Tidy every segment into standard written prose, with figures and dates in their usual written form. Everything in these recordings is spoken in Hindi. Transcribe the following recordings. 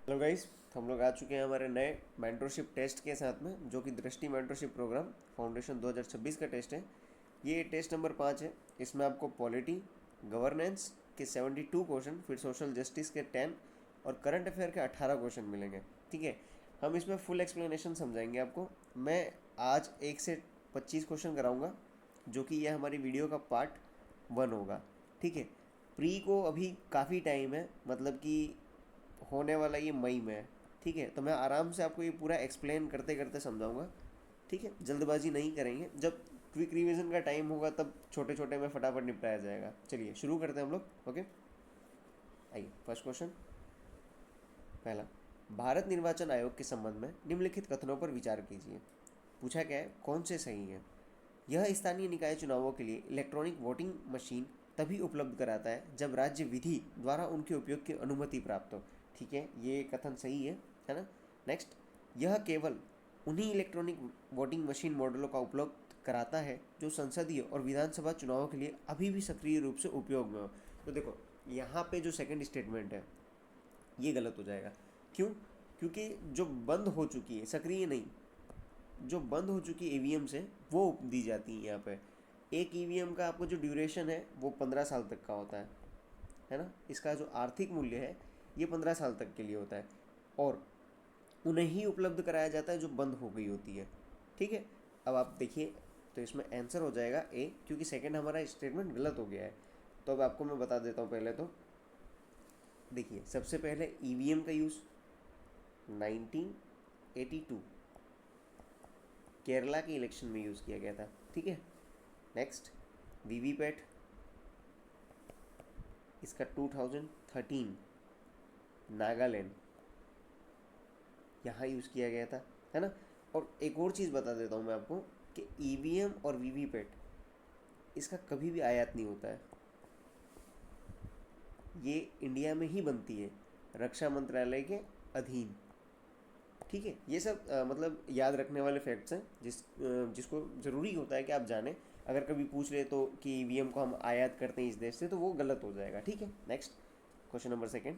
हेलो गाइस, हम लोग आ चुके हैं हमारे नए मेंटरशिप टेस्ट के साथ में, जो कि दृष्टि मेंटरशिप प्रोग्राम फाउंडेशन 2026 का टेस्ट है। ये टेस्ट नंबर 5 है। इसमें आपको पॉलिटी, गवर्नेंस के 72 क्वेश्चन, फिर सोशल जस्टिस के 10 और करंट अफेयर के 18 क्वेश्चन मिलेंगे। ठीक है, हम इसमें फुल एक्सप्लेनेशन समझाएंगे आपको। मैं आज 1 से 25 क्वेश्चन कराऊंगा, जो कि यह हमारी वीडियो का पार्ट 1 होगा। ठीक है, प्री को अभी काफ़ी टाइम है, मतलब कि होने वाला ये मई में है। ठीक है, तो मैं आराम से आपको ये पूरा एक्सप्लेन करते करते समझाऊंगा। ठीक है, जल्दबाजी नहीं करेंगे। जब क्विक रिवीजन का टाइम होगा तब छोटे छोटे में फटाफट निपटाया जाएगा। चलिए शुरू करते हैं हम लोग। ओके, आइए फर्स्ट क्वेश्चन। पहला, भारत निर्वाचन आयोग के संबंध में निम्नलिखित कथनों पर विचार कीजिए। पूछा क्या है, कौन से सही है। यह स्थानीय निकाय चुनावों के लिए इलेक्ट्रॉनिक वोटिंग मशीन तभी उपलब्ध कराता है जब राज्य विधि द्वारा उनके उपयोग की अनुमति प्राप्त हो। ठीक है, ये कथन सही है ना। नेक्स्ट, यह केवल उन्हीं इलेक्ट्रॉनिक वोटिंग मशीन मॉडलों का उपलब्ध कराता है जो संसदीय और विधानसभा चुनावों के लिए अभी भी सक्रिय रूप से उपयोग में हो। तो देखो, यहाँ पे जो सेकंड स्टेटमेंट है ये गलत हो जाएगा। क्यों? क्योंकि जो बंद हो चुकी है, सक्रिय नहीं, जो बंद हो चुकी ईवीएम से वो दी जाती है यहाँ पे। एक ईवीएम का आपको जो ड्यूरेशन है वो 15 साल तक का होता है ना। इसका जो आर्थिक मूल्य है ये 15 साल तक के लिए होता है, और उन्हें ही उपलब्ध कराया जाता है जो बंद हो गई होती है। ठीक है, अब आप देखिए, तो इसमें आंसर हो जाएगा ए, क्योंकि सेकंड हमारा स्टेटमेंट गलत हो गया है। तो अब आपको मैं बता देता हूँ। पहले तो देखिए, सबसे पहले ईवीएम का यूज़ 1982 केरला के इलेक्शन में यूज़ किया गया था। ठीक है, नेक्स्ट, वीवीपैट, इसका 2013 नागालैंड, यहाँ यूज़ किया गया था, है ना। और एक और चीज़ बता देता हूँ मैं आपको कि ईवीएम और वीवीपैट इसका कभी भी आयात नहीं होता है। ये इंडिया में ही बनती है, रक्षा मंत्रालय के अधीन। ठीक है, ये सब मतलब याद रखने वाले फैक्ट्स हैं, जिसको ज़रूरी होता है कि आप जानें। अगर कभी पूछ ले तो कि ईवीएम को हम आयात करते हैं इस देश से, तो वो गलत हो जाएगा। ठीक है, नेक्स्ट क्वेश्चन नंबर सेकेंड,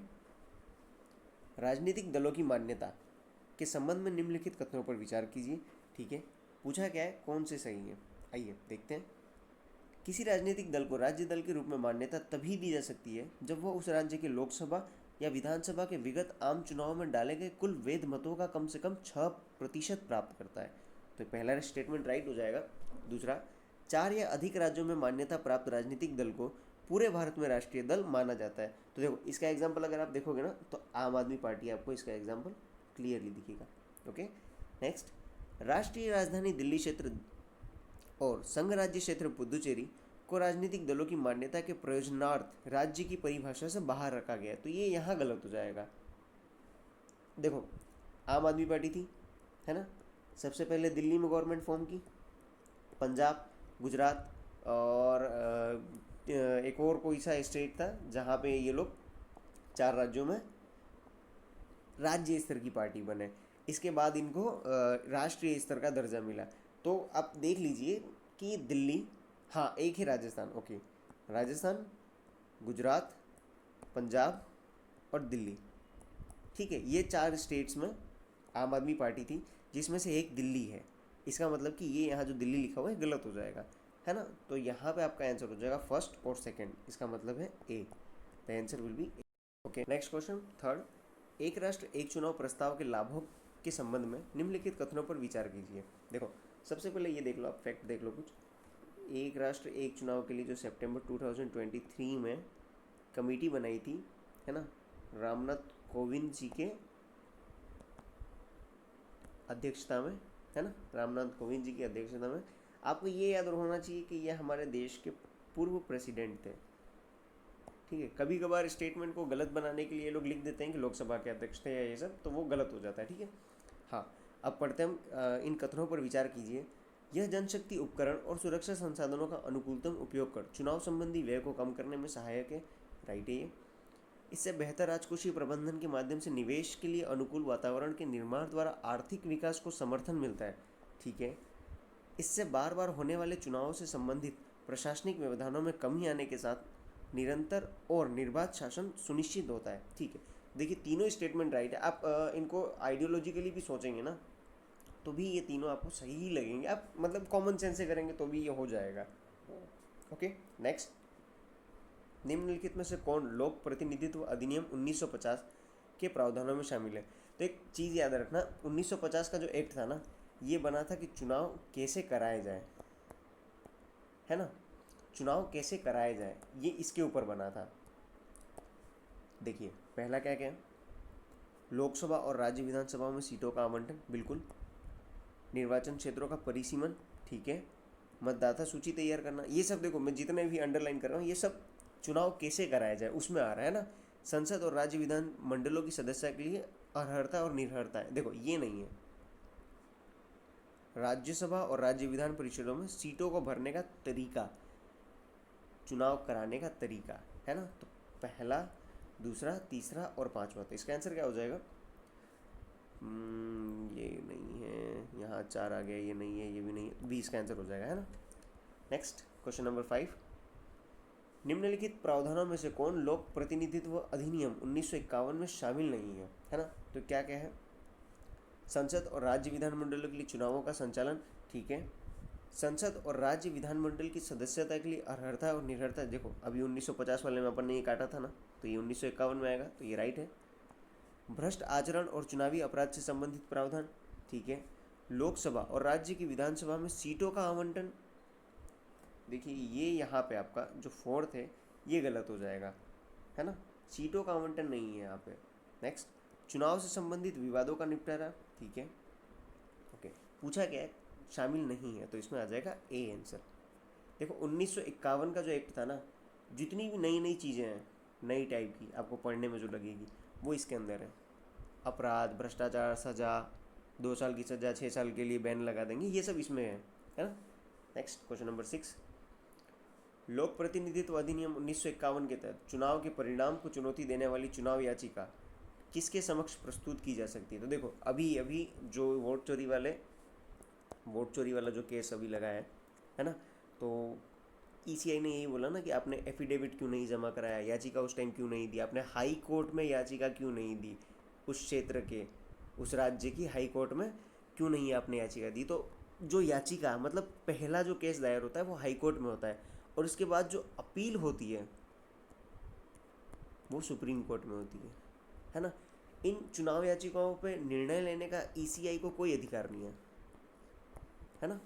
राजनीतिक दलों की मान्यता के संबंध में निम्नलिखित कथनों पर विचार कीजिए। ठीक है, पूछा क्या है, कौन से सही है। आइए देखते हैं। किसी राजनीतिक दल को राज्य दल के रूप में मान्यता तभी दी जा सकती है जब वह उस राज्य के लोकसभा या विधानसभा के विगत आम चुनाव में डाले गए कुल वैध मतों का कम से कम 6% प्राप्त करता है। तो पहला स्टेटमेंट राइट हो जाएगा। दूसरा, 4 या अधिक राज्यों में मान्यता प्राप्त राजनीतिक दल को पूरे भारत में राष्ट्रीय दल माना जाता है। तो देखो, इसका एग्जाम्पल अगर आप देखोगे ना, तो आम आदमी पार्टी आपको इसका एग्जाम्पल क्लियरली दिखेगा। ओके, नेक्स्ट, राष्ट्रीय राजधानी दिल्ली क्षेत्र और संघ राज्य क्षेत्र पुदुचेरी को राजनीतिक दलों की मान्यता के प्रयोजनार्थ राज्य की परिभाषा से बाहर रखा गया। तो ये यहाँ गलत हो जाएगा। देखो, आम आदमी पार्टी थी, है ना। सबसे पहले दिल्ली में गवर्नमेंट फॉर्म की, पंजाब, गुजरात और एक और कोई सा स्टेट था जहाँ पे ये लोग 4 राज्यों में राज्य स्तर की पार्टी बने। इसके बाद इनको राष्ट्रीय स्तर का दर्जा मिला। तो आप देख लीजिए कि दिल्ली, हाँ एक है राजस्थान। ओके, राजस्थान, गुजरात, पंजाब और दिल्ली। ठीक है, ये 4 स्टेट्स में आम आदमी पार्टी थी, जिसमें से एक दिल्ली है। इसका मतलब कि ये यहाँ जो दिल्ली लिखा हुआ है गलत हो जाएगा, है ना। तो यहाँ पे आपका आंसर हो जाएगा फर्स्ट और सेकंड। इसका मतलब है A, the answer will be. Okay, next question third, एक राष्ट्र एक चुनाव प्रस्ताव के लाभों के संबंध में निम्नलिखित कथनों पर विचार कीजिए। देखो, सबसे पहले ये देख लो, आप फैक्ट देख लो कुछ। एक राष्ट्र एक चुनाव के लिए जो सितंबर 2023 में कमेटी बनाई थी, है ना, रामनाथ कोविंद जी के अध्यक्षता में, है ना, रामनाथ कोविंद जी की अध्यक्षता में। आपको ये याद होना चाहिए कि ये हमारे देश के पूर्व प्रेसिडेंट थे। ठीक है, कभी कभार स्टेटमेंट को गलत बनाने के लिए लोग लिख देते हैं कि लोकसभा के अध्यक्ष थे या ये सब, तो वो गलत हो जाता है। ठीक है, हाँ, अब पढ़ते हम। इन कथनों पर विचार कीजिए। यह जनशक्ति उपकरण और सुरक्षा संसाधनों का अनुकूलतम उपयोग कर चुनाव संबंधी व्यय को कम करने में सहायक है। राइट है ये। इससे बेहतर राजकोषीय प्रबंधन के माध्यम से निवेश के लिए अनुकूल वातावरण के निर्माण द्वारा आर्थिक विकास को समर्थन मिलता है। ठीक है, इससे बार बार होने वाले चुनावों से संबंधित प्रशासनिक व्यवधानों में कमी आने के साथ निरंतर और निर्बाध शासन सुनिश्चित होता है। ठीक है, देखिए तीनों स्टेटमेंट राइट है। आप इनको आइडियोलॉजिकली भी सोचेंगे ना तो भी ये तीनों आपको सही ही लगेंगे, आप मतलब कॉमन सेंस से करेंगे तो भी ये हो जाएगा। ओके नेक्स्ट, निम्नलिखित में से कौन लोक प्रतिनिधित्व अधिनियम 1950 के प्रावधानों में शामिल है? तो एक चीज़ याद रखना, 1950 का जो एक्ट था ना, ये बना था कि चुनाव कैसे कराए जाए, है ना, चुनाव कैसे कराए जाए, ये इसके ऊपर बना था। देखिए पहला क्या क्या है, लोकसभा और राज्य विधानसभा में सीटों का आवंटन, बिल्कुल। निर्वाचन क्षेत्रों का परिसीमन, ठीक है। मतदाता सूची तैयार करना, ये सब देखो मैं जितने भी अंडरलाइन कर रहा हूँ ये सब चुनाव कैसे कराया जाए उसमें आ रहा है ना। संसद और राज्य विधान मंडलों की सदस्यता के लिए अर्हता और निर्भरता है, देखो ये नहीं है। राज्यसभा और राज्य विधान परिषदों में सीटों को भरने का तरीका, चुनाव कराने का तरीका, है ना। तो पहला, दूसरा, तीसरा और पांचवा, तो इसका आंसर क्या हो जाएगा? ये नहीं है, यहाँ 4 आ गया, ये नहीं है, ये भी नहीं है, 20 का आंसर हो जाएगा, है ना। नेक्स्ट क्वेश्चन नंबर 5, निम्नलिखित प्रावधानों में से कौन लोक प्रतिनिधित्व अधिनियम 1951 में शामिल नहीं है ना। तो क्या क्या है, संसद और राज्य विधानमंडलों के लिए चुनावों का संचालन, ठीक है। संसद और राज्य विधानमंडल की सदस्यता के लिए अर्हता और निर्भरता, देखो अभी 1950 वाले में अपन ने ये काटा था ना, तो ये 1951 में आएगा, तो ये राइट है। भ्रष्ट आचरण और चुनावी अपराध से संबंधित प्रावधान, ठीक है। लोकसभा और राज्य की विधानसभा में सीटों का आवंटन, देखिए ये यहाँ पे आपका जो फोर्थ है ये गलत हो जाएगा, है ना, सीटों का आवंटन नहीं है यहाँ पे। नेक्स्ट, चुनाव से संबंधित विवादों का निपटारा, ठीक है। ओके, पूछा क्या है, शामिल नहीं है, तो इसमें आ जाएगा ए आंसर। देखो 1951 का जो एक्ट था ना, जितनी भी नई नई चीज़ें हैं नई टाइप की आपको पढ़ने में जो लगेगी वो इसके अंदर है। अपराध, भ्रष्टाचार, सज़ा, 2 साल की सज़ा, 6 साल के लिए बैन लगा देंगे, ये सब इसमें है ना। नेक्स्ट क्वेश्चन नंबर 6, लोक प्रतिनिधित्व अधिनियम 1951 के तहत चुनाव के परिणाम को चुनौती देने वाली चुनाव याचिका किसके समक्ष प्रस्तुत की जा सकती है? तो देखो अभी अभी जो वोट चोरी वाला जो केस अभी लगा है ना, तो ईसीआई ने यही बोला ना कि आपने एफिडेविट क्यों नहीं जमा कराया, याचिका उस टाइम क्यों नहीं दी, आपने हाई कोर्ट में याचिका क्यों नहीं दी, उस क्षेत्र के, उस राज्य की हाई कोर्ट में क्यों नहीं आपने याचिका दी। तो जो याचिका मतलब पहला जो केस दायर होता है वो हाई कोर्ट में होता है, और उसके बाद जो अपील होती है वो सुप्रीम कोर्ट में होती है ना। इन चुनाव याचिकाओं पे निर्णय लेने का ईसीआई को कोई अधिकार नहीं है ना।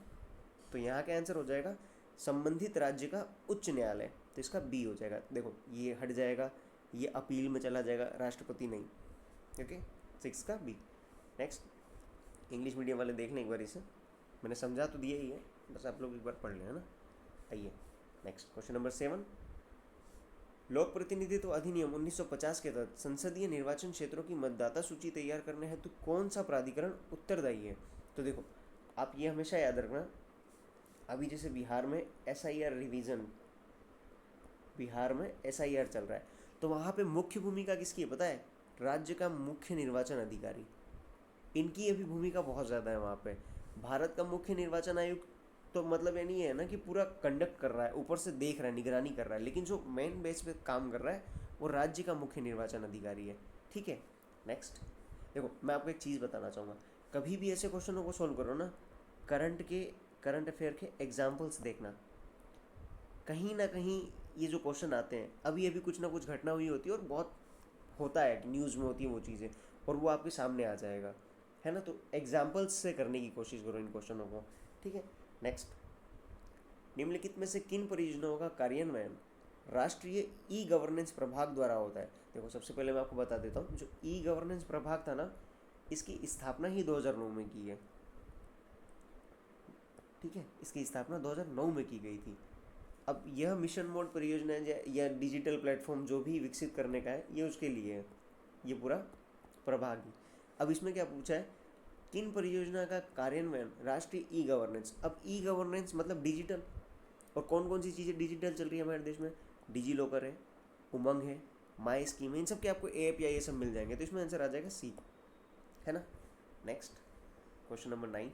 तो यहाँ का आंसर हो जाएगा संबंधित राज्य का उच्च न्यायालय, तो इसका बी हो जाएगा। देखो ये हट जाएगा, ये अपील में चला जाएगा, राष्ट्रपति नहीं। ओके, 6 का बी। नेक्स्ट, इंग्लिश मीडियम वाले देख लें एक बार इसे, मैंने समझा तो दिया ही है, बस आप लोग एक बार पढ़ लें, है ना। आइए नेक्स्ट क्वेश्चन नंबर 7, लोक प्रतिनिधित्व अधिनियम 1950 के तहत संसदीय निर्वाचन क्षेत्रों की मतदाता सूची तैयार करने हेतु कौन सा प्राधिकरण उत्तरदायी है? तो देखो आप ये हमेशा याद रखना, अभी जैसे बिहार में एसआईआर रिवीजन, बिहार में एसआईआर चल रहा है, तो वहाँ पे मुख्य भूमिका किसकी है पता है? राज्य का मुख्य निर्वाचन अधिकारी, इनकी अभी भूमिका बहुत ज़्यादा है वहाँ पे। भारत का मुख्य निर्वाचन आयुक्त तो मतलब ये नहीं है ना कि पूरा कंडक्ट कर रहा है, ऊपर से देख रहा है, निगरानी कर रहा है, लेकिन जो मेन बेस पे काम कर रहा है वो राज्य का मुख्य निर्वाचन अधिकारी है, ठीक है। नेक्स्ट, देखो मैं आपको एक चीज़ बताना चाहूँगा, कभी भी ऐसे क्वेश्चनों को सोल्व करो ना, करंट अफेयर के एग्जाम्पल्स देखना, कहीं ना कहीं ये जो क्वेश्चन आते हैं अभी अभी कुछ ना कुछ घटना हुई होती है, और बहुत होता है कि न्यूज़ में होती है वो चीज़ें, और वो आपके सामने आ जाएगा, है ना। तो एग्जाम्पल्स से करने की कोशिश करो इन क्वेश्चनों को, ठीक है। नेक्स्ट, निम्नलिखित में से किन परियोजनाओं का कार्यान्वयन राष्ट्रीय ई गवर्नेंस प्रभाग द्वारा होता है? देखो सबसे पहले मैं आपको बता देता हूँ, जो ई गवर्नेंस प्रभाग था ना, इसकी स्थापना ही 2009 में की है, ठीक है, इसकी स्थापना 2009 में की गई थी। अब यह मिशन मोड परियोजना या डिजिटल प्लेटफॉर्म जो भी विकसित करने का है, ये उसके लिए है, ये पूरा प्रभाग ही। अब इसमें क्या पूछा है, किन परियोजना का कार्यान्वयन राष्ट्रीय ई गवर्नेंस, अब ई गवर्नेंस मतलब डिजिटल, और कौन कौन सी चीज़ें डिजिटल चल रही है हमारे देश में? डिजी लॉकर है, उमंग है, माई स्कीम है, इन सब के आपको ऐप या ये सब मिल जाएंगे, तो इसमें आंसर आ जाएगा सी, है ना। Next question number 9,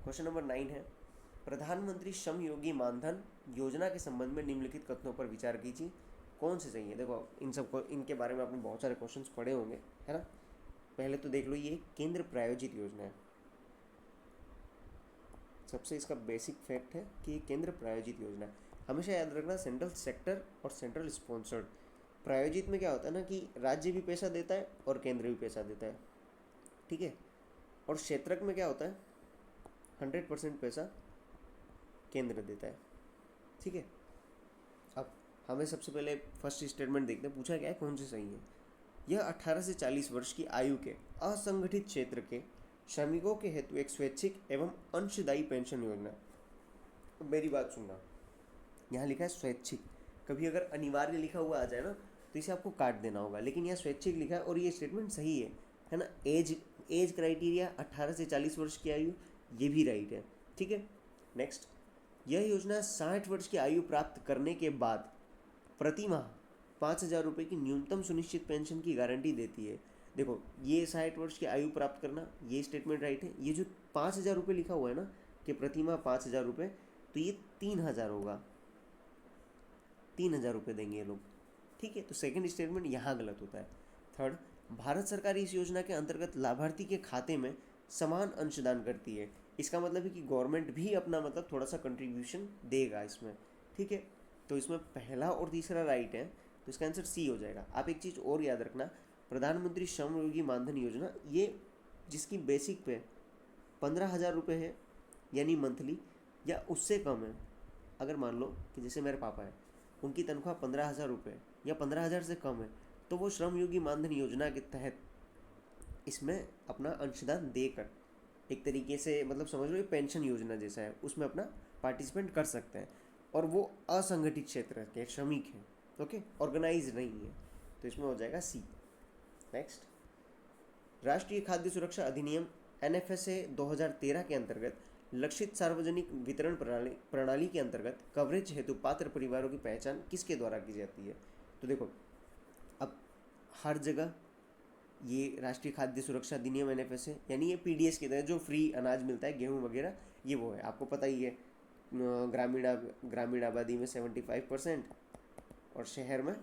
question number 9 है, प्रधानमंत्री श्रम योगी मानधन योजना के संबंध में निम्नलिखित कथनों पर विचार कीजिए, कौन से सही है? देखो इन सब को, इनके बारे में आपने बहुत सारे क्वेश्चंस पढ़े होंगे, है ना। पहले तो देख लो, ये केंद्र प्रायोजित योजना है। सबसे इसका बेसिक फैक्ट है कि ये केंद्र प्रायोजित योजना है। हमेशा याद रखना, सेंट्रल सेक्टर और सेंट्रल स्पॉन्सर्ड। प्रायोजित में क्या होता है ना कि राज्य भी पैसा देता है और केंद्र भी पैसा देता है, ठीक है। और क्षेत्रक में क्या होता है, 100% पैसा केंद्र देता है, ठीक है। अब हमें सबसे पहले फर्स्ट स्टेटमेंट देखते हैं, पूछा क्या है, कौन सी सही है। यह 18 से 40 वर्ष की आयु के असंगठित क्षेत्र के श्रमिकों के हेतु एक स्वैच्छिक एवं अंशदायी पेंशन योजना है। मेरी बात सुनना, यहाँ लिखा है स्वैच्छिक। कभी अगर अनिवार्य लिखा हुआ आ जाए ना तो इसे आपको काट देना होगा, लेकिन यहाँ स्वैच्छिक लिखा है और ये स्टेटमेंट सही है ना। एज क्राइटेरिया 18 से 40 वर्ष की आयु, ये भी राइट है, ठीक है। नेक्स्ट, यह योजना 60 वर्ष की आयु प्राप्त करने के बाद प्रति माह 5,000 रुपये की न्यूनतम सुनिश्चित पेंशन की गारंटी देती है। देखो, ये 60 वर्ष की आयु प्राप्त करना, ये स्टेटमेंट राइट है। ये जो 5,000 रुपये लिखा हुआ है ना कि प्रति माह 5,000 रुपये, तो ये 3,000 होगा, 3,000 रुपये देंगे ये लोग, ठीक है। तो सेकंड स्टेटमेंट यहाँ गलत होता है। थर्ड, भारत सरकार इस योजना के अंतर्गत लाभार्थी के खाते में समान अंशदान करती है। इसका मतलब है कि गवर्नमेंट भी अपना मतलब थोड़ा सा कंट्रीब्यूशन देगा इसमें, ठीक है। तो इसमें पहला और तीसरा राइट है, तो इसका आंसर सी हो जाएगा। आप एक चीज़ और याद रखना, प्रधानमंत्री श्रम योगी मानधन योजना, ये जिसकी बेसिक पे 15,000 रुपये है यानी मंथली, या उससे कम है, अगर मान लो कि जैसे मेरे पापा हैं, उनकी तनख्वाह 15,000 रुपये या 15,000 से कम है, तो वो श्रम योगी मानधन योजना के तहत इसमें अपना अंशदान देकर, एक तरीके से मतलब समझ लो ये पेंशन योजना जैसा है, उसमें अपना पार्टिसिपेंट कर सकते हैं। और वो असंगठित क्षेत्र के श्रमिक हैं, ओके, ऑर्गेनाइज नहीं है, तो इसमें हो जाएगा सी। नेक्स्ट, राष्ट्रीय खाद्य सुरक्षा अधिनियम NFSA 2013 के अंतर्गत लक्षित सार्वजनिक वितरण प्रणाली के अंतर्गत कवरेज हेतु पात्र परिवारों की पहचान किसके द्वारा की जाती है? तो देखो, अब हर जगह ये राष्ट्रीय खाद्य सुरक्षा अधिनियम NFSA यानी ये PDS के तहत जो फ्री अनाज मिलता है, गेहूँ वगैरह, ये वो है, आपको पता ही है। ग्रामीण आबादी में 75% और शहर में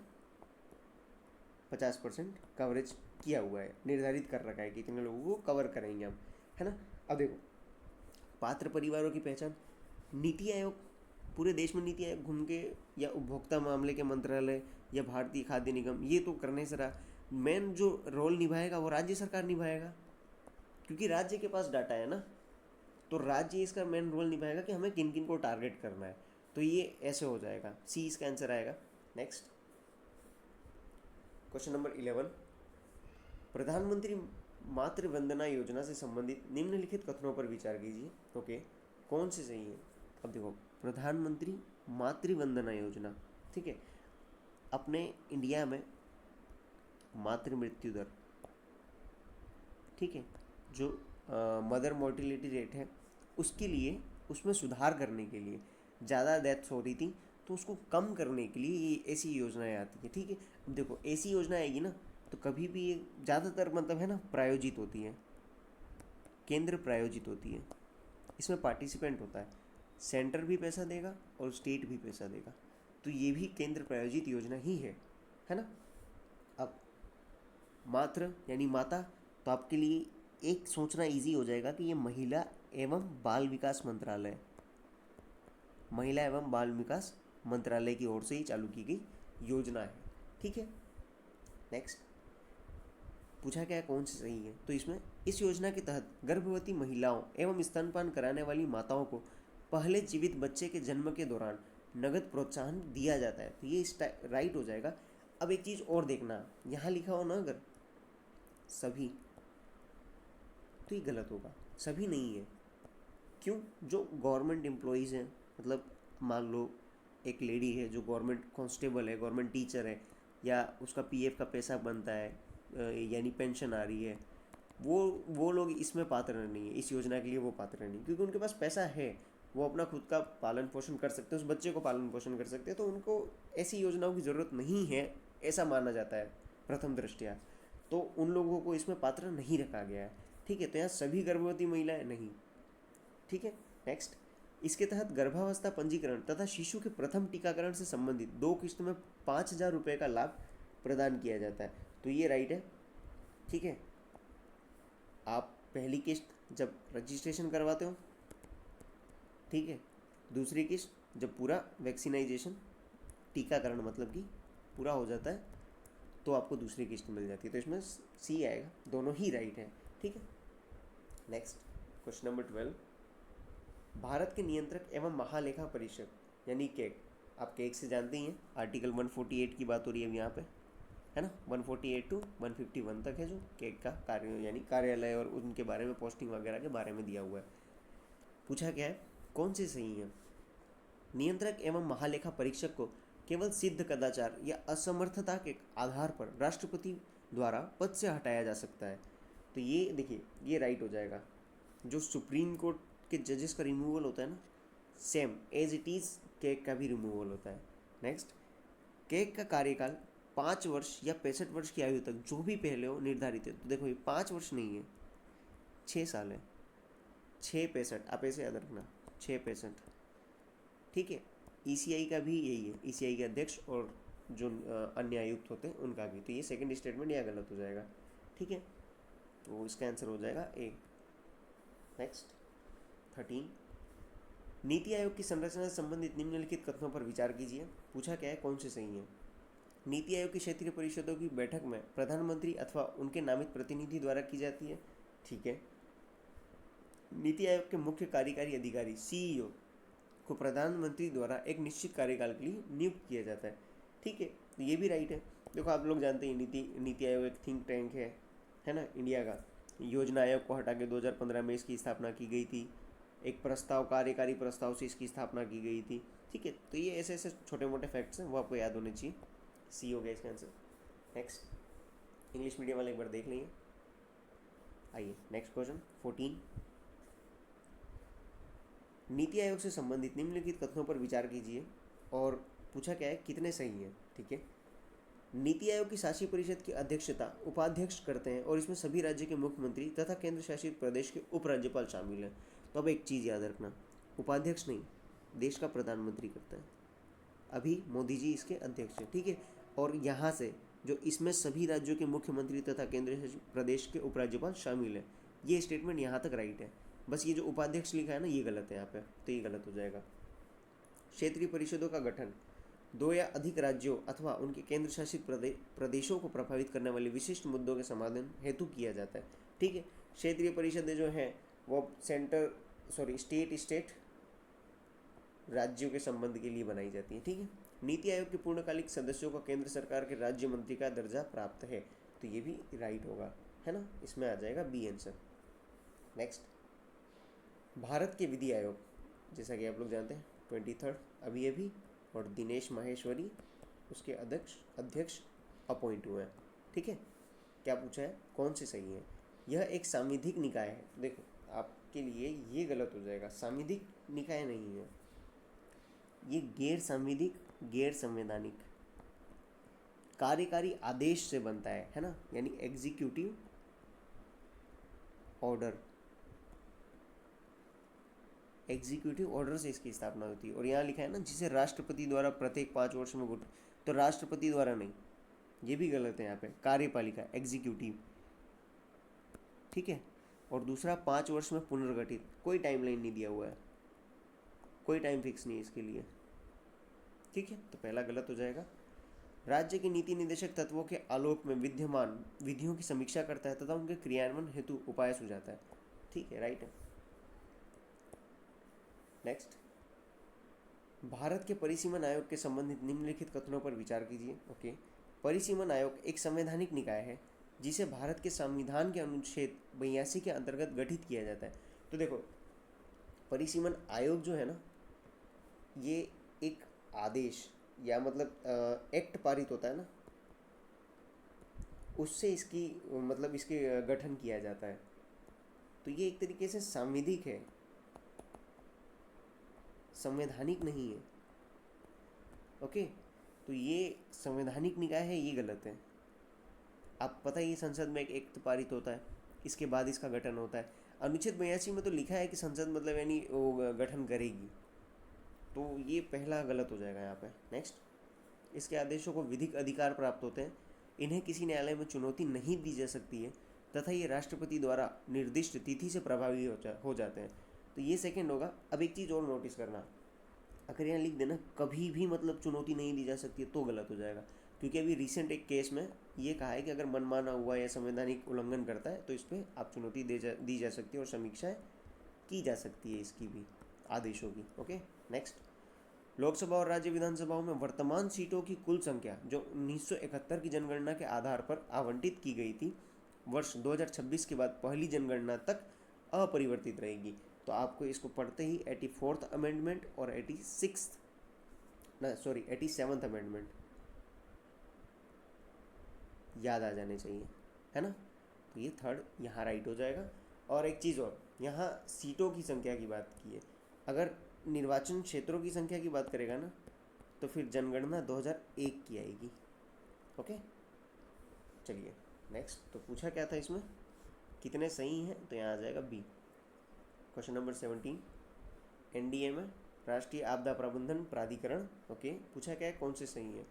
50% कवरेज किया हुआ है, निर्धारित कर रखा है कि कितने लोगों को कवर करेंगे हम, है ना। अब देखो, पात्र परिवारों की पहचान, नीति आयोग, पूरे देश में नीति आयोग घूम के, या उपभोक्ता मामले के मंत्रालय, या भारतीय खाद्य निगम, ये तो करने से रहा। मेन जो रोल निभाएगा वो राज्य सरकार निभाएगा, क्योंकि राज्य के पास डाटा है ना, तो राज्य इसका मेन रोल निभाएगा कि हमें किन किन को टारगेट करना है। तो ये ऐसे हो जाएगा, सी इसका आंसर आएगा। नेक्स्ट, क्वेश्चन नंबर 11, प्रधानमंत्री मातृ वंदना योजना से संबंधित निम्नलिखित कथनों पर विचार कीजिए, ओके, कौन सी सही है? अब देखो, प्रधानमंत्री मातृ वंदना योजना, ठीक है, अपने इंडिया में मातृ मृत्यु दर, ठीक है, जो मदर मोर्टिलिटी रेट है, उसके लिए, उसमें सुधार करने के लिए, ज़्यादा डेथ्स हो रही थी, तो उसको कम करने के लिए ये ऐसी योजनाएं आती है, ठीक है। अब देखो, ऐसी योजना आएगी ना तो कभी भी ये ज़्यादातर मतलब है ना प्रायोजित होती है, केंद्र प्रायोजित होती है, इसमें पार्टिसिपेंट होता है, सेंटर भी पैसा देगा और स्टेट भी पैसा देगा, तो ये भी केंद्र प्रायोजित योजना ही है ना। अब मातृ यानी माता, तो आपके लिए एक सोचना इजी हो जाएगा कि ये महिला एवं बाल विकास मंत्रालय, महिला एवं बाल विकास मंत्रालय की ओर से ही चालू की गई योजना है, ठीक है। नेक्स्ट, पूछा क्या है कौन सी सही है? तो इसमें, इस योजना के तहत गर्भवती महिलाओं एवं स्तनपान कराने वाली माताओं को पहले जीवित बच्चे के जन्म के दौरान नगद प्रोत्साहन दिया जाता है, तो ये राइट हो जाएगा। अब एक चीज़ और देखना, यहाँ लिखा हो ना अगर सभी, तो ये गलत होगा, सभी नहीं है। क्यों? जो गवर्नमेंट एम्प्लॉयज़ हैं, मतलब मान लो एक लेडी है जो गवर्नमेंट कांस्टेबल है, गवर्नमेंट टीचर है, या उसका PF का पैसा बनता है, यानी पेंशन आ रही है, वो लोग इसमें पात्र नहीं है, इस योजना के लिए वो पात्र नहीं, क्योंकि उनके पास पैसा है, वो अपना खुद का पालन पोषण कर सकते हैं, उस बच्चे को पालन पोषण कर सकते हैं, तो उनको ऐसी योजनाओं की ज़रूरत नहीं है, ऐसा माना जाता है प्रथम दृष्टया। तो उन लोगों को इसमें पात्र नहीं रखा गया है, ठीक है। तो यहाँ सभी गर्भवती महिलाएं नहीं, ठीक है। नेक्स्ट, इसके तहत गर्भावस्था पंजीकरण तथा शिशु के प्रथम टीकाकरण से संबंधित 2 किस्त में 5,000 रुपये का लाभ प्रदान किया जाता है। तो ये राइट है, ठीक है। आप पहली किस्त जब रजिस्ट्रेशन करवाते हो, ठीक है, दूसरी किस्त जब पूरा वैक्सीनाइजेशन टीकाकरण मतलब कि पूरा हो जाता है तो आपको दूसरी किस्त मिल जाती है। तो इसमें सी आएगा, दोनों ही राइट है, ठीक है। नेक्स्ट क्वेश्चन नंबर 12, भारत के नियंत्रक एवं महालेखा परीक्षक यानी केक, आप केक से जानते ही हैं, आर्टिकल 148 की बात हो रही है अब यहाँ पे, है ना। 148 टू 151 तक है जो केक का कार्य यानी कार्यालय और उनके बारे में पोस्टिंग वगैरह के बारे में दिया हुआ है। पूछा क्या है, कौन से सही है। नियंत्रक एवं महालेखा परीक्षक को केवल सिद्ध कदाचार या असमर्थता के आधार पर राष्ट्रपति द्वारा पद से हटाया जा सकता है। तो ये देखिए, ये राइट हो जाएगा। जो सुप्रीम कोर्ट के जजेस का रिमूवल होता है ना, same as it is cake का भी रिमूवल होता है। नेक्स्ट, केक का कार्यकाल 5 वर्ष या 65 वर्ष की आयु तक जो भी पहले हो निर्धारित है। तो देखो ये 5 वर्ष नहीं है, 6 साल है, 6 65, आप ऐसे याद रखना, 6 65, ठीक है। ईसीआई का भी यही है, ईसीआई के अध्यक्ष और जो अन्य आयुक्त होते हैं उनका भी। तो ये सेकंड स्टेटमेंट यहाँ गलत हो जाएगा, ठीक है। तो इसका आंसर हो जाएगा ए। नेक्स्ट 13, नीति आयोग की संरचना से संबंधित निम्नलिखित कथनों पर विचार कीजिए। पूछा क्या है, कौन से सही है। नीति आयोग की क्षेत्रीय परिषदों की बैठक में प्रधानमंत्री अथवा उनके नामित प्रतिनिधि द्वारा की जाती है, ठीक है। नीति आयोग के मुख्य कार्यकारी अधिकारी सीईओ को प्रधानमंत्री द्वारा एक निश्चित कार्यकाल के लिए नियुक्त किया जाता है, ठीक है। तो ये भी राइट है। देखो आप लोग जानते हैं नीति आयोग एक थिंक टैंक है ना, इंडिया का। योजना आयोग को हटा के 2015 में इसकी स्थापना की गई थी। एक प्रस्ताव, कार्यकारी प्रस्ताव से इसकी स्थापना की गई थी, ठीक है। तो ये ऐसे ऐसे छोटे मोटे फैक्ट्स हैं, वो आपको याद होने चाहिए। सी हो गया इसका आंसर। नेक्स्ट, इंग्लिश मीडियम वाले एक बार देख लेंगे। आइए नेक्स्ट क्वेश्चन 14, नीति आयोग से संबंधित निम्नलिखित कथनों पर विचार कीजिए। और पूछा क्या है, कितने सही हैं, ठीक है। नीति आयोग की शासी परिषद की अध्यक्षता उपाध्यक्ष करते हैं और इसमें सभी राज्य के मुख्यमंत्री तथा केंद्र शासित प्रदेश के उपराज्यपाल शामिल हैं। तो अब एक चीज़ याद रखना, उपाध्यक्ष नहीं, देश का प्रधानमंत्री करता है। अभी मोदी जी इसके अध्यक्ष हैं, ठीक है। और यहाँ से जो इसमें सभी राज्यों के मुख्यमंत्री तथा केंद्र शासित प्रदेश के उपराज्यपाल शामिल हैं, ये स्टेटमेंट यहाँ तक राइट है। बस ये जो उपाध्यक्ष लिखा है ना, ये गलत है यहाँ पे, तो ये गलत हो जाएगा। क्षेत्रीय परिषदों का गठन 2 या अधिक राज्यों अथवा उनके केंद्र शासित प्रदेशों को प्रभावित करने वाले विशिष्ट मुद्दों के समाधान हेतु किया जाता है, ठीक है। क्षेत्रीय परिषदें जो हैं वो स्टेट राज्यों के संबंध के लिए बनाई जाती है, ठीक है। नीति आयोग के पूर्णकालिक सदस्यों को केंद्र सरकार के राज्य मंत्री का दर्जा प्राप्त है। तो ये भी राइट होगा, है ना, इसमें आ जाएगा बी आंसर। नेक्स्ट, भारत के विधि आयोग, जैसा कि आप लोग जानते हैं 23 अभी और दिनेश माहेश्वरी उसके अध्यक्ष अपॉइंट हुए हैं, ठीक है। क्या पूछा है, कौन से सही है। यह एक सांविधिक निकाय है। देखो आपके लिए ये गलत हो जाएगा, सांविधिक निकाय नहीं है ये, गैर सांविधिक, गैर संवैधानिक, कार्यकारी आदेश से बनता है ना, यानी एग्जीक्यूटिव ऑर्डर से इसकी स्थापना होती है। और यहाँ लिखा है ना, जिसे राष्ट्रपति द्वारा प्रत्येक 5 वर्ष में तो राष्ट्रपति द्वारा नहीं, ये भी गलत है यहाँ पे, कार्यपालिका एग्जीक्यूटिव, ठीक है। और दूसरा 5 वर्ष में पुनर्गठित, कोई टाइमलाइन नहीं दिया हुआ है, कोई टाइम फिक्स नहीं है इसके लिए, ठीक है। तो पहला गलत हो जाएगा। राज्य के नीति निदेशक तत्वों के आलोक में विद्यमान विधियों की समीक्षा करता है तथा उनके क्रियान्वयन हेतु उपाय सुझाता है, ठीक है, राइट है। नेक्स्ट, भारत के परिसीमन आयोग के संबंधित निम्नलिखित कथनों पर विचार कीजिए। ओके, परिसीमन आयोग एक संवैधानिक निकाय है जिसे भारत के संविधान के अनुच्छेद 82 के अंतर्गत गठित किया जाता है। तो देखो परिसीमन आयोग जो है ना, ये एक आदेश या मतलब एक्ट पारित होता है ना, उससे इसकी मतलब इसके गठन किया जाता है। तो ये एक तरीके से सांविधिक है, संवैधानिक नहीं है। ओके, तो ये संवैधानिक निकाय है, ये गलत है। आप पता ही संसद में एक एक्ट पारित होता है, इसके बाद इसका गठन होता है। अनुच्छेद 82 में तो लिखा है कि संसद मतलब यानी वो गठन करेगी, तो ये पहला गलत हो जाएगा यहाँ पे। नेक्स्ट, इसके आदेशों को विधिक अधिकार प्राप्त होते हैं, इन्हें किसी न्यायालय में चुनौती नहीं दी जा सकती है तथा ये राष्ट्रपति द्वारा निर्दिष्ट तिथि से प्रभावी हो जाते हैं। तो ये सेकंड होगा। अब एक चीज़ और नोटिस करना, अगर यहाँ लिख देना कभी भी मतलब चुनौती नहीं दी जा सकती है तो गलत हो जाएगा, क्योंकि अभी रिसेंट एक केस में ये कहा है कि अगर मनमाना हुआ या संवैधानिक उल्लंघन करता है तो इस पर आप चुनौती दी जा सकती है और समीक्षा की जा सकती है इसकी भी, आदेशों की। ओके, नेक्स्ट, लोकसभा और राज्य विधानसभाओं में वर्तमान सीटों की कुल संख्या जो 1971 की जनगणना के आधार पर आवंटित की गई थी वर्ष 2026 के बाद पहली जनगणना तक अपरिवर्तित रहेगी। तो आपको इसको पढ़ते ही 84th अमेंडमेंट और 87th अमेंडमेंट याद आ जाने चाहिए, है ना। तो ये थर्ड यहाँ राइट हो जाएगा। और एक चीज़ और, यहाँ सीटों की संख्या की बात की है, अगर निर्वाचन क्षेत्रों की संख्या की बात करेगा ना तो फिर जनगणना 2001 की आएगी। ओके, चलिए नेक्स्ट। तो पूछा क्या था इसमें, कितने सही हैं, तो यहाँ आ जाएगा बी। क्वेश्चन नंबर 17, एनडीए में राष्ट्रीय आपदा प्रबंधन प्राधिकरण। ओके, पूछा क्या है, कौन से सही है।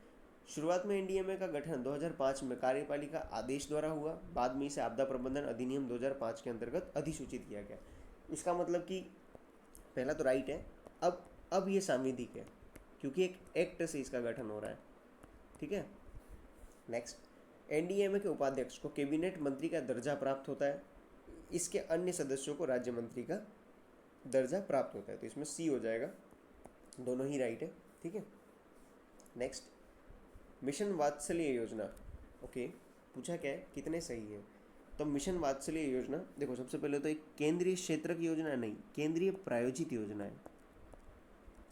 शुरुआत में एनडीएमए का गठन 2005 में कार्यपालिका आदेश द्वारा हुआ, बाद में इसे आपदा प्रबंधन अधिनियम 2005 के अंतर्गत अधिसूचित किया गया। इसका मतलब कि पहला तो राइट है, अब ये सांविधिक है क्योंकि एक एक्ट से इसका गठन हो रहा है, ठीक है। नेक्स्ट, एनडीएमए के उपाध्यक्ष को कैबिनेट मंत्री का दर्जा प्राप्त होता है, इसके अन्य सदस्यों को राज्य मंत्री का दर्जा प्राप्त होता है। तो इसमें सी हो जाएगा, दोनों ही राइट है, ठीक है। नेक्स्ट, मिशन वात्सल्य योजना। ओके, पूछा क्या है, कितने सही है। तो मिशन वात्सल्य योजना, देखो सबसे पहले तो एक केंद्रीय क्षेत्र की योजना नहीं, केंद्रीय प्रायोजित योजना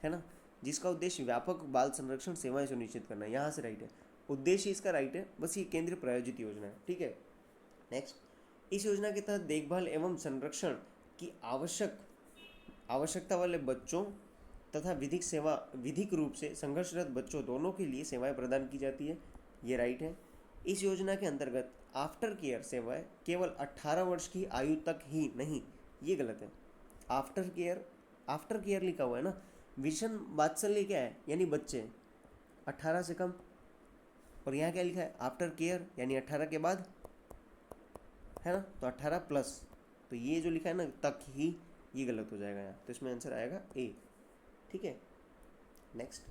है ना, जिसका उद्देश्य व्यापक बाल संरक्षण सेवाएं सुनिश्चित करना है। यहाँ से राइट है, उद्देश्य इसका राइट है, बस ये केंद्रीय प्रायोजित योजना है, ठीक है। नेक्स्ट, इस योजना के तहत देखभाल एवं संरक्षण की आवश्यकता वाले बच्चों तथा विधिक रूप से संघर्षरत बच्चों दोनों के लिए सेवाएं प्रदान की जाती है, ये राइट है। इस योजना के अंतर्गत आफ्टर केयर सेवाएं केवल 18 वर्ष की आयु तक ही नहीं, ये गलत है। आफ्टर केयर लिखा हुआ है ना, मिशन वात्सल्य क्या है, यानी बच्चे 18 से कम, और यहाँ क्या लिखा है, आफ्टर केयर यानी 18 के बाद, है ना, तो 18 प्लस, तो ये जो लिखा है ना तक ही, ये गलत हो जाएगा यहाँ। तो इसमें आंसर आएगा ए, ठीक है। Next,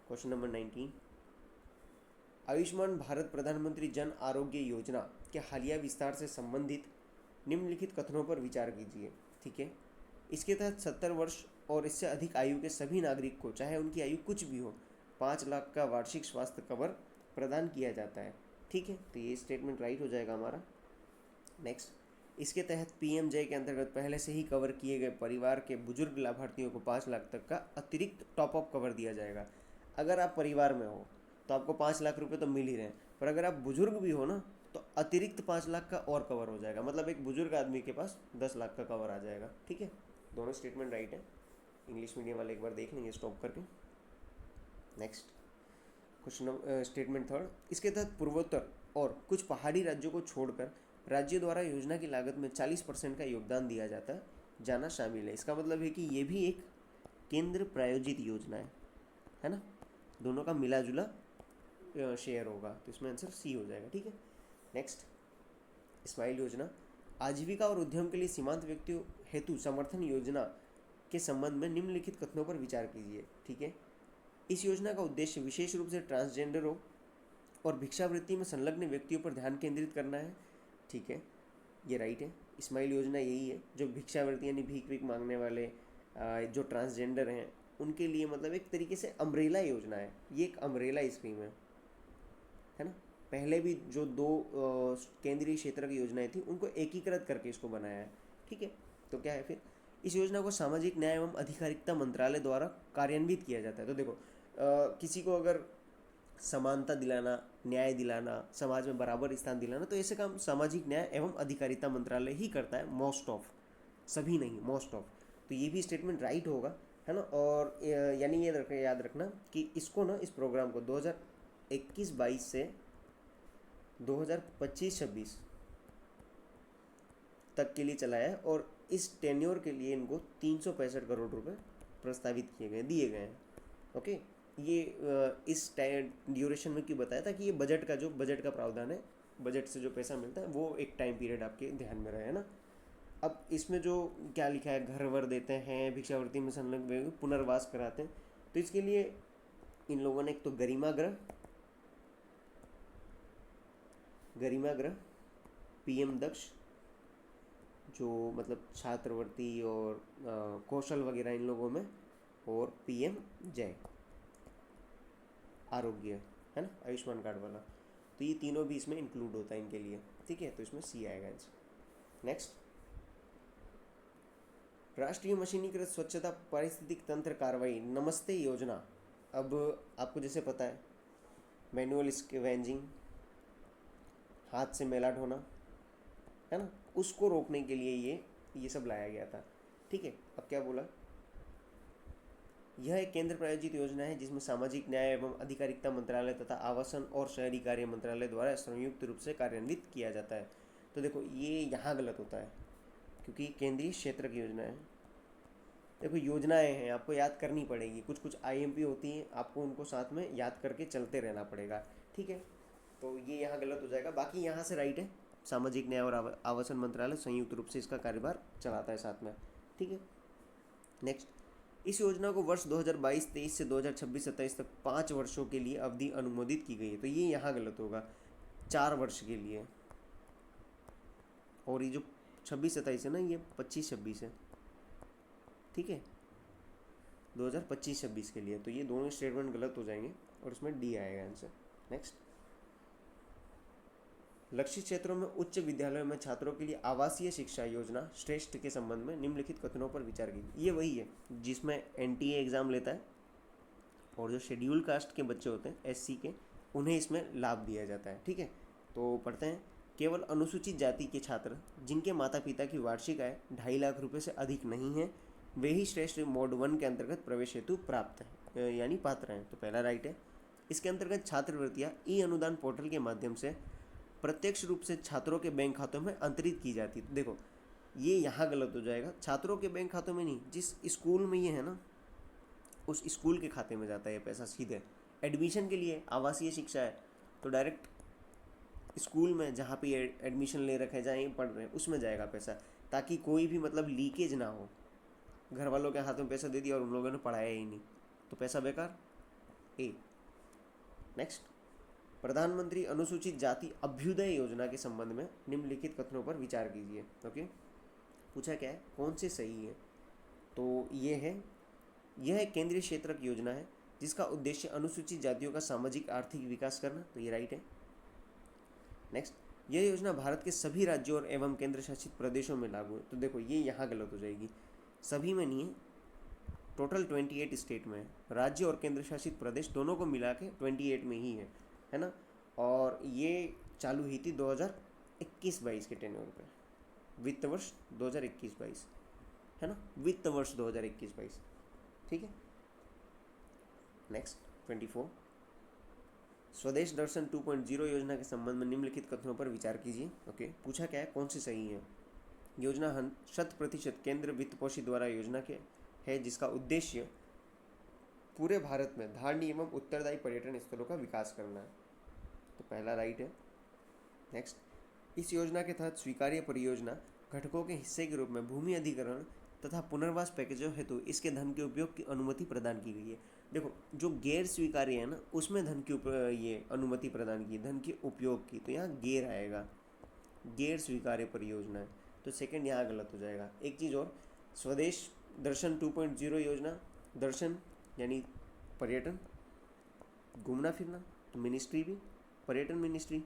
question number 19, Ayushman Bharat प्रधानमंत्री जन आरोग्य योजना के हालिया विस्तार से संबंधित निम्नलिखित कथनों पर विचार कीजिए, ठीक है। इसके तहत 70 वर्ष और इससे अधिक आयु के सभी नागरिक को, चाहे उनकी आयु कुछ भी हो, 5 लाख का वार्षिक स्वास्थ्य कवर प्रदान किया जाता है, ठीक है। तो ये स्टेटमेंट राइट हो जाएगा हमारा। नेक्स्ट, इसके तहत पीएमजे के अंतर्गत पहले से ही कवर किए गए परिवार के बुजुर्ग लाभार्थियों को 5 लाख तक का अतिरिक्त टॉपअप कवर दिया जाएगा। अगर आप परिवार में हो तो आपको 5 लाख रुपए तो मिल ही रहे हैं, पर अगर आप बुजुर्ग भी हो ना तो अतिरिक्त 5 लाख का और कवर हो जाएगा, मतलब एक बुजुर्ग आदमी के पास 10 लाख का कवर आ जाएगा, ठीक है। दोनों स्टेटमेंट राइट है। इंग्लिश मीडियम वाले एक बार देख लेंगे स्टॉप करके। नेक्स्ट, क्वेश्चन स्टेटमेंट थर्ड, इसके तहत पूर्वोत्तर और कुछ पहाड़ी राज्यों को छोड़कर राज्य द्वारा योजना की लागत में 40% का योगदान दिया जाना शामिल है। इसका मतलब है कि ये भी एक केंद्र प्रायोजित योजना है ना, दोनों का मिला जुला शेयर होगा, तो इसमें आंसर सी हो जाएगा, ठीक है। नेक्स्ट, स्माइल योजना, आजीविका और उद्यम के लिए सीमांत व्यक्तियों हेतु समर्थन योजना के संबंध में निम्नलिखित कथनों पर विचार कीजिए, ठीक है। इस योजना का उद्देश्य विशेष रूप से ट्रांसजेंडरों और भिक्षावृत्ति में संलग्न व्यक्तियों पर ध्यान केंद्रित करना है, ठीक है, ये राइट है। स्माइल योजना यही है, जो भिक्षावृत्ति यानी भीख मांगने वाले जो ट्रांसजेंडर हैं उनके लिए, मतलब एक तरीके से अम्ब्रेला योजना है, ये एक अम्ब्रेला स्कीम है ना। पहले भी जो 2 केंद्रीय क्षेत्र की योजनाएं थी उनको एकीकृत करके इसको बनाया है, ठीक है। तो क्या है फिर, इस योजना को सामाजिक न्याय एवं अधिकारिता मंत्रालय द्वारा कार्यान्वित किया जाता है। तो देखो किसी को अगर समानता दिलाना, न्याय दिलाना, समाज में बराबर स्थान दिलाना, तो ऐसे काम सामाजिक न्याय एवं अधिकारिता मंत्रालय ही करता है, मोस्ट ऑफ, सभी नहीं, मोस्ट ऑफ। तो ये भी स्टेटमेंट राइट होगा, है ना। और यानी ये याद रखना कि इसको ना, इस प्रोग्राम को 2021-22 से 2025-26 तक के लिए चलाया है और इस टेन्योर के लिए इनको 365 करोड़ रुपए प्रस्तावित दिए गए हैं। ओके, ये इस ड्यूरेशन में क्यों बताया था कि ये बजट का प्रावधान है, बजट से जो पैसा मिलता है वो एक टाइम पीरियड आपके ध्यान में रहे, है ना। अब इसमें जो क्या लिखा है, घर वर देते हैं, भिक्षावृत्ति में संलग्न पुनर्वास कराते हैं, तो इसके लिए इन लोगों ने एक तो गरिमा ग्रह, पीएम दक्ष जो मतलब छात्रवृत्ति और कौशल वगैरह इन लोगों में, और पीएम जय आरोग्य, है ना, आयुष्मान कार्ड वाला, तो ये तीनों भी इसमें इंक्लूड होता है इनके लिए। ठीक है, तो इसमें सी आएगा आंसर। नेक्स्ट, राष्ट्रीय मशीनीकृत स्वच्छता पारिस्थितिक तंत्र कार्रवाई नमस्ते योजना। अब आपको जैसे पता है मैनुअल स्कैवेंजिंग, हाथ से मैला ढोना, है ना, उसको रोकने के लिए ये सब लाया गया था। ठीक है, अब क्या बोला, यह एक केंद्र प्रायोजित योजना है जिसमें सामाजिक न्याय एवं अधिकारिता मंत्रालय तथा आवासन और शहरी कार्य मंत्रालय द्वारा संयुक्त रूप से कार्यान्वित किया जाता है। तो देखो ये यहाँ गलत होता है क्योंकि केंद्रीय क्षेत्र की योजना है। देखो योजनाएं हैं, आपको याद करनी पड़ेगी, कुछ कुछ आईएमपी होती हैं, आपको उनको साथ में याद करके चलते रहना पड़ेगा। ठीक है, तो ये यहाँ गलत हो जाएगा, बाकी यहाँ से राइट है। सामाजिक न्याय और आवासन मंत्रालय संयुक्त रूप से इसका कार्यभार चलाता है साथ में। ठीक है, नेक्स्ट, इस योजना को वर्ष 2022-23 से 2026-27 तक 5 वर्षों के लिए अवधि अनुमोदित की गई है। तो ये यहाँ गलत होगा, 4 वर्ष के लिए, और ये जो 26-27 है ना, ये 25-26 है। ठीक है, 2025-26 के लिए, तो ये दोनों स्टेटमेंट गलत हो जाएंगे और इसमें डी आएगा आंसर। नेक्स्ट, लक्षित क्षेत्रों में उच्च विद्यालयों में छात्रों के लिए आवासीय शिक्षा योजना श्रेष्ठ के संबंध में निम्नलिखित कथनों पर विचार कीजिए। ये वही है जिसमें एनटीए एग्ज़ाम लेता है और जो शेड्यूल कास्ट के बच्चे होते हैं एससी के, उन्हें इसमें लाभ दिया जाता है। ठीक है, तो पढ़ते हैं, केवल अनुसूचित जाति के छात्र जिनके माता पिता की वार्षिक आय 2.5 लाख रुपये से अधिक नहीं है वे ही श्रेष्ठ मोड 1 के अंतर्गत प्रवेश हेतु प्राप्त हैं यानी पात्र हैं। तो पहला राइट है। इसके अंतर्गत छात्रवृत्तियाँ ई अनुदान पोर्टल के माध्यम से प्रत्यक्ष रूप से छात्रों के बैंक खातों में अंतरित की जाती है। तो देखो ये यहाँ गलत हो जाएगा, छात्रों के बैंक खातों में नहीं, जिस स्कूल में ये है ना उस स्कूल के खाते में जाता है ये पैसा सीधे। एडमिशन के लिए आवासीय शिक्षा है तो डायरेक्ट स्कूल में जहाँ पे एडमिशन ले रखे हैं, जहाँ ये पढ़ रहे हैं, उसमें जाएगा पैसा, ताकि कोई भी मतलब लीकेज ना हो। घर वालों के हाथ में पैसा दे दिया और उन लोगों ने पढ़ाया ही नहीं, तो पैसा बेकार। ए। नेक्स्ट, प्रधानमंत्री अनुसूचित जाति अभ्युदय योजना के संबंध में निम्नलिखित कथनों पर विचार कीजिए। ओके, पूछा क्या है, कौन से सही है, तो यह एक केंद्रीय क्षेत्र की योजना है जिसका उद्देश्य अनुसूचित जातियों का सामाजिक आर्थिक विकास करना, तो ये राइट है। नेक्स्ट, यह योजना भारत के सभी राज्यों और एवं केंद्र शासित प्रदेशों में लागू है। तो देखो ये यहाँ गलत हो जाएगी, सभी में नहीं है, टोटल 28 स्टेट में है, राज्य और केंद्र शासित प्रदेश दोनों को मिला के 28 में ही है ना। और ये चालू हुई थी 2021-22 के टेन्योर पे, वित्त वर्ष 2021-22, है ना, वित्त वर्ष 2021-22। ठीक है, नेक्स्ट 24, स्वदेश दर्शन 2.0 योजना के संबंध में निम्नलिखित कथनों पर विचार कीजिए। ओके, पूछा क्या है, कौन से सही है। योजना 100% केंद्र वित्त पोषित द्वारा योजना के है जिसका उद्देश्य पूरे भारत में धार्मिक एवं उत्तरदायी पर्यटन स्थलों का विकास करना है, तो पहला राइट है। नेक्स्ट, इस योजना के तहत स्वीकार्य परियोजना घटकों के हिस्से के रूप में भूमि अधिग्रहण तथा पुनर्वास पैकेजों हेतु इसके धन के उपयोग की अनुमति प्रदान की गई है। देखो जो गैर स्वीकार्य है ना उसमें धन की ये अनुमति प्रदान की, धन के उपयोग की, तो यहाँ गैर आएगा, गैर स्वीकार्य परियोजना है, तो सेकंड यहाँ गलत हो जाएगा। एक चीज़ और, स्वदेश दर्शन 2.0 योजना, दर्शन यानी पर्यटन, घूमना फिरना, तो मिनिस्ट्री भी पर्यटन मिनिस्ट्री,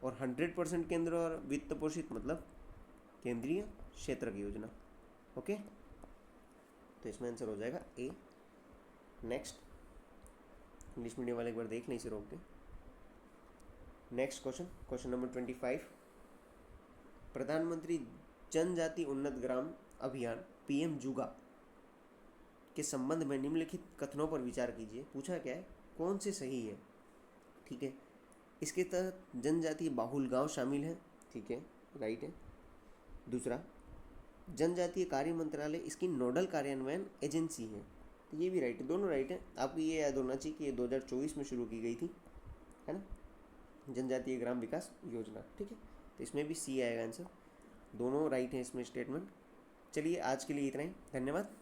और 100% केंद्र और वित्त पोषित मतलब केंद्रीय क्षेत्र की योजना। ओके, तो इसमें आंसर हो जाएगा ए। नेक्स्ट, इंग्लिश मीडियम वाले एक बार देख लें इसे रोक के। नेक्स्ट क्वेश्चन नंबर 25, प्रधानमंत्री जनजाति उन्नत ग्राम अभियान पीएम जुगा के संबंध में निम्नलिखित कथनों पर विचार कीजिए। पूछा क्या है, कौन से सही है। ठीक है, इसके तहत जनजातीय बाहुल गांव शामिल है, ठीक है, राइट है। दूसरा, जनजातीय कार्य मंत्रालय इसकी नोडल कार्यान्वयन एजेंसी है, तो ये भी राइट है, दोनों राइट है। आपको ये याद होना चाहिए कि ये 2024 में शुरू की गई थी, है ना, जनजातीय ग्राम विकास योजना। ठीक है, तो इसमें भी सी आएगा आंसर, दोनों राइट है इसमें स्टेटमेंट। चलिए आज के लिए इतना ही, धन्यवाद।